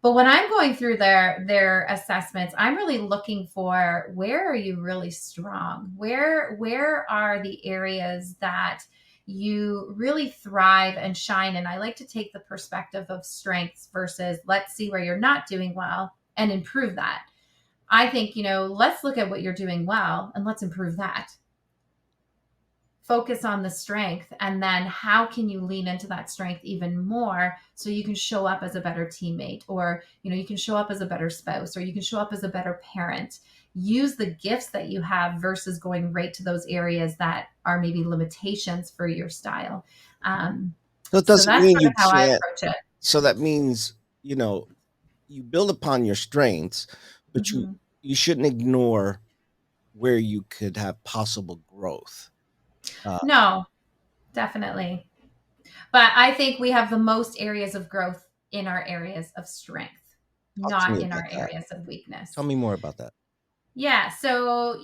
But when I'm going through their assessments, I'm really looking for, where are you really strong? Where are the areas that you really thrive and shine? And I like to take the perspective of strengths versus, let's see where you're not doing well and improve that. I think, let's look at what you're doing well and let's improve that. Focus on the strength, and then how can you lean into that strength even more so you can show up as a better teammate, or you can show up as a better spouse, or you can show up as a better parent. Use the gifts that you have versus going right to those areas that are maybe limitations for your style. um, So it so doesn't that's mean sort you of how I can't. approach it. So that means, you build upon your strengths, but you Hmm. you shouldn't ignore where you could have possible growth. Uh, No, definitely. But I think we have the most areas of growth in our areas of strength, Talk to not me in about our that. areas of Tell weakness. me more about that. Yeah, so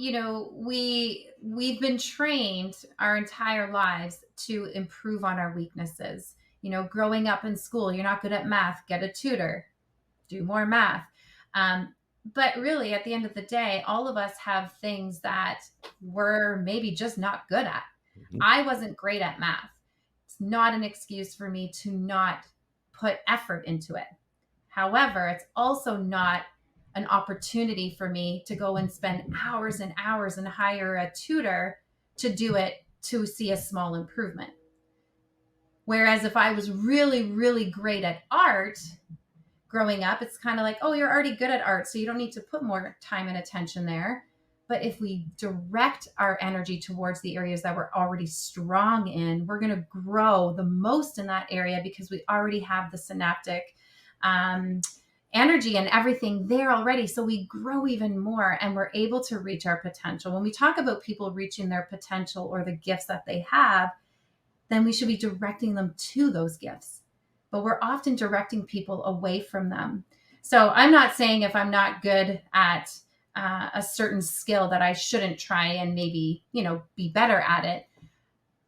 we've been trained our entire lives to improve on our weaknesses. Growing up in school, you're not good at math, get a tutor, do more math. Um, but really, at the end of the day, all of us have things that we're maybe just not good at. Mhm. I wasn't great at math. It's not an excuse for me to not put effort into it. However, it's also not an opportunity for me to go and spend hours and hours and hire a tutor to do it to see a small improvement. Whereas if I was really, really great at art growing up, it's kind of like, oh, you're already good at art, so you don't need to put more time and attention there. But if we direct our energy towards the areas that we're already strong in, we're going to grow the most in that area because we already have the synaptic um, energy and everything there already. So we grow even more and we're able to reach our potential. When we talk about people reaching their potential or the gifts that they have, then we should be directing them to those gifts. But we're often directing people away from them. So I'm not saying if I'm not good at a certain skill that I shouldn't try and maybe, be better at it.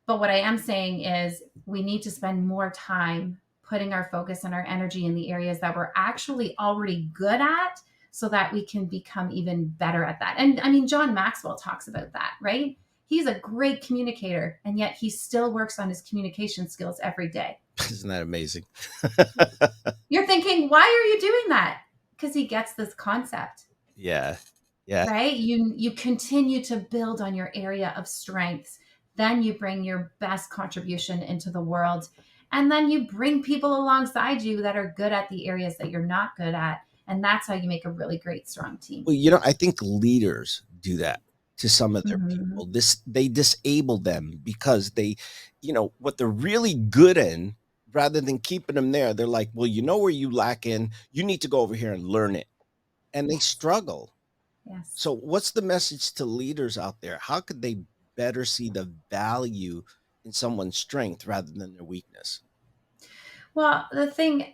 But what I am saying is we need to spend more time putting our focus and our energy in the areas that we're actually already good at so that we can become even better at that. And I mean, John Maxwell talks about that, right? He's a great communicator, and yet he still works on his communication skills every day. Isn't that amazing? You're thinking, why are you doing that? Because he gets this concept, Yeah. Yeah. right? You continue to build on your area of strengths, then you bring your best contribution into the world, and then you bring people alongside you that are good at the areas that you're not good at, and that's how you make a really great strong team. Well, I think leaders do that to some of their Hmm. people. They disable them because what they're really good in, rather than keeping them there, they're like, well, where you lack in, you need to go over here and learn it. And they Yes. struggle. Yes. So what's the message to leaders out there? How could they better see the value in someone's strength rather than their weakness? Well,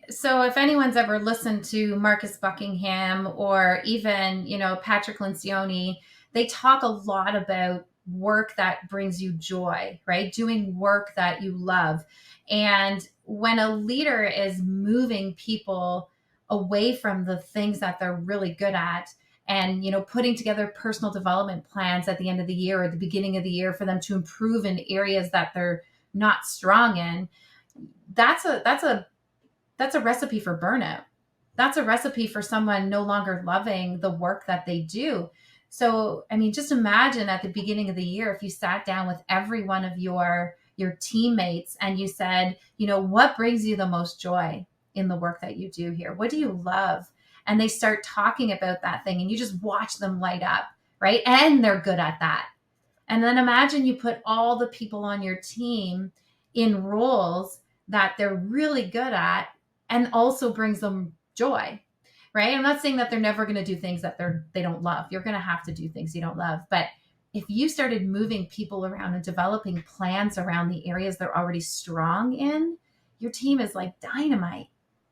so if anyone's ever listened to Marcus Buckingham or even, Patrick Lencioni, they talk a lot about work that brings you joy, right? Doing work that you love. And when a leader is moving people away from the things that they're really good at, and putting together personal development plans at the end of the year or the beginning of the year for them to improve in areas that they're not strong in, that's a recipe for burnout. That's a recipe for someone no longer loving the work that they do. So, I mean, just imagine at the beginning of the year if you sat down with every one of your teammates and you said, what brings you the most joy in the work that you do here? What do you love? And they start talking about that thing and you just watch them light up, right? And they're good at that. And then imagine you put all the people on your team in roles that they're really good at and also brings them joy. Right? I'm not saying that they're never going to do things that they don't love. You're going to have to do things you don't love, but if you started moving people around and developing plans around the areas they're already strong in, your team is like dynamite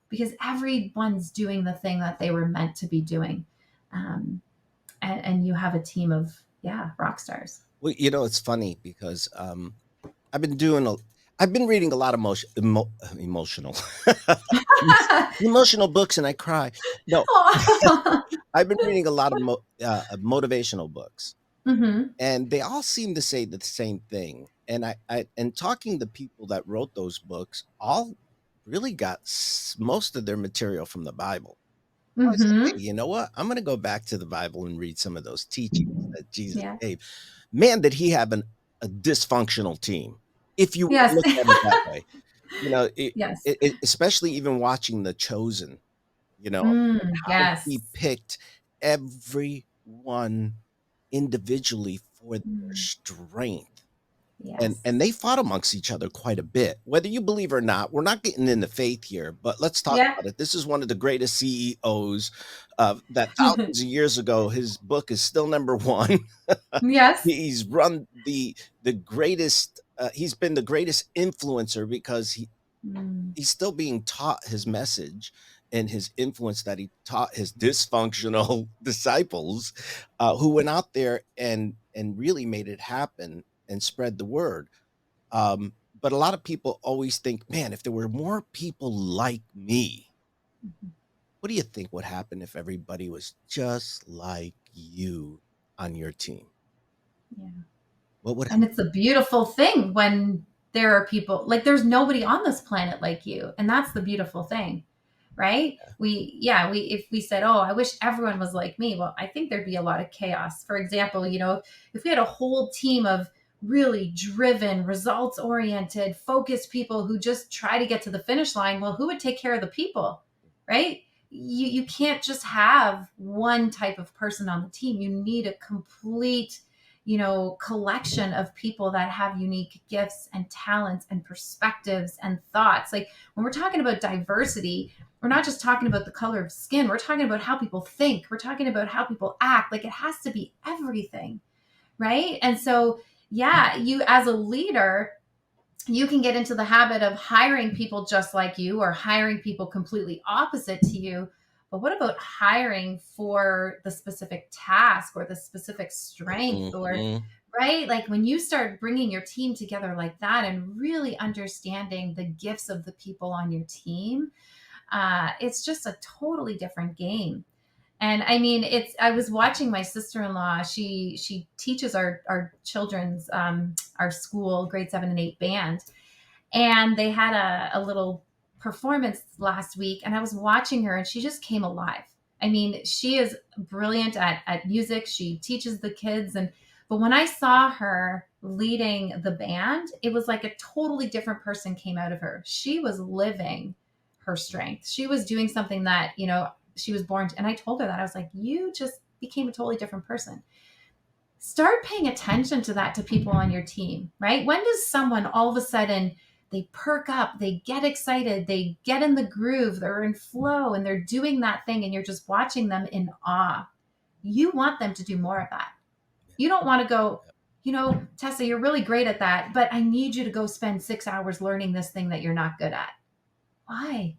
because everyone's doing the thing that they were meant to be doing. Um, and you have a team of, yeah, rock stars. Well, it's funny because I've been doing a I've been reading a lot of emotional emotional books, and I cry. No, Oh. I've been reading a lot of motivational books, Hmm. and they all seem to say the same thing. And and talking to people that wrote those books, all really got most of their material from the Bible. I said, Hmm. hey, you know what? I'm going to go back to the Bible and read some of those teachings that Jesus Yeah. gave. Man, did he have a dysfunctional team? If you Yes. look at it that way, you know, Yes. especially even watching The Chosen, how Yes. he picked everyone individually for their Mm. strength. And Yes. they fought amongst each other quite a bit. Whether you believe or not, we're not getting into faith here, but let's talk Yeah. about it. This is one of the greatest CEOs that thousands of years ago. His book is still number one. Yes. He's run the greatest. He's been the greatest influencer because Mm. he's still being taught his message and his influence that he taught his dysfunctional disciples, who went out there and really made it happen and spread the word. But a lot of people always think, man, if there were more people like me, Mhm. what do you think would happen if everybody was just like you on your team? Yeah. What would And it's a beautiful thing when there are people like there's nobody on this planet like you. And that's the beautiful thing, right? We if we said, "Oh, I wish everyone was like me." Well, I think there'd be a lot of chaos. For example, if we had a whole team of really driven, results oriented, focused people who just try to get to the finish line, well, who would take care of the people, right? You can't just have one type of person on the team. You need a complete collection of people that have unique gifts and talents and perspectives and thoughts. Like when we're talking about diversity, we're not just talking about the color of skin. We're talking about how people think. We're talking about how people act. Like it has to be everything, right? And so, yeah, you as a leader, you can get into the habit of hiring people just like you or hiring people completely opposite to you. But what about hiring for the specific task or the specific strength or Mhm. right? Like when you start bringing your team together like that and really understanding the gifts of the people on your team, it's just a totally different game. And I mean, I was watching my sister-in-law. She teaches our children's our school grade 7 and 8 band, and they had a little performance last week, and I was watching her and she just came alive. I mean, she is brilliant at music. She teaches the kids, and but when I saw her leading the band, it was like a totally different person came out of her. She was living her strength. She was doing something that she was born to, and I told her that. I was like, you just became a totally different person. Start paying attention to that, to people on your team, right? When does someone all of a sudden they perk up, they get excited, they get in the groove, they're in flow, and they're doing that thing, and you're just watching them in awe? You want them to do more of that. You don't want to go, Tessa, you're really great at that, but I need you to go spend 6 hours learning this thing that you're not good at. Why?